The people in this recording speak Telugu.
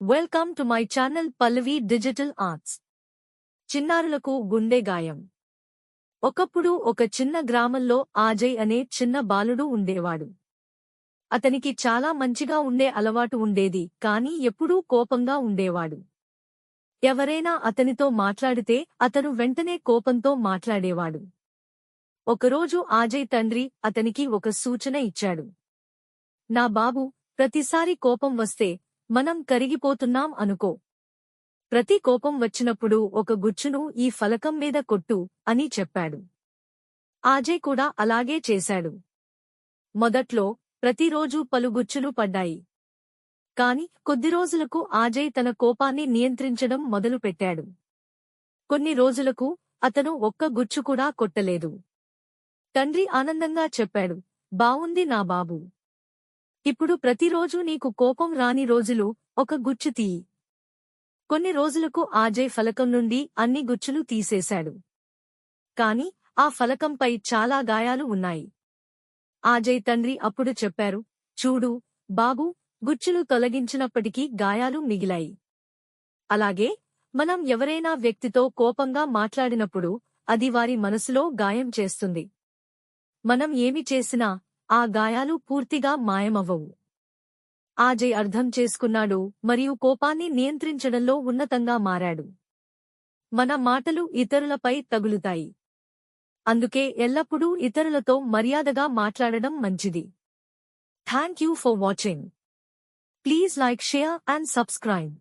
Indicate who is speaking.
Speaker 1: Welcome to my channel Pallavi digital arts. చిన్నారులకు గుండె గాయం. ఒకప్పుడు ఒక చిన్న గ్రామంలో ఆజయ్ అనే చిన్న బాలుడు ఉండేవాడు. అతనికి చాలా మంచిగా ఉండే అలవాటు ఉండేది, కానీ ఎప్పుడూ కోపంగా ఉండేవాడు. ఎవరైనా అతనితో మాట్లాడితే అతను వెంటనే కోపంతో మాట్లాడేవాడు. ఒకరోజు ఆజయ్ తండ్రి అతనికి ఒక సూచన ఇచ్చాడు. నా బాబూ, ప్రతిసారి కోపం వస్తే మనం కరిగిపోతున్నాం అనుకో. ప్రతి కోపం వచ్చినప్పుడు ఒక గుచ్చును ఈ ఫలకం మీద కొట్టు అని చెప్పాడు. ఆజయ్ కూడా అలాగే చేశాడు. మొదట్లో ప్రతిరోజూ పలు గుచ్చులు పడ్డాయి. కాని కొద్ది రోజులకు ఆజయ్ తన కోపాన్ని నియంత్రించడం మొదలుపెట్టాడు. కొన్ని రోజులకు అతను ఒక్క గుచ్చు కూడా కొట్టలేదు. తండ్రి ఆనందంగా చెప్పాడు, బావుంది నా బాబూ. ఇప్పుడు ప్రతిరోజూ నీకు కోపం రాని రోజులు ఒక గుచ్చు తీయి. కొన్ని రోజులకు ఆజయ్ ఫలకం నుండి అన్ని గుచ్చులు తీసేశాడు. కాని ఆ ఫలకంపై చాలా గాయాలు ఉన్నాయి. ఆజయ్ తండ్రి అప్పుడు చెప్పారు, చూడు బాబూ, గుచ్చులు తొలగించినప్పటికీ గాయాలు మిగిలాయి. అలాగే మనం ఎవరైనా వ్యక్తితో కోపంగా మాట్లాడినప్పుడు అది వారి మనసులో గాయం చేస్తుంది. మనం ఏమి చేసినా ఆ గాయాలు పూర్తిగా మాయమవ్వవు. ఆజయ్ అర్థం చేసుకున్నాడు మరియు కోపాన్ని నియంత్రించడంలో ఉన్నతంగా మారాడు. మన మాటలు ఇతరులపై తగులుతాయి. అందుకే ఎల్లప్పుడూ ఇతరులతో మర్యాదగా మాట్లాడడం మంచిది. Thank you for watching. Please like, share and subscribe.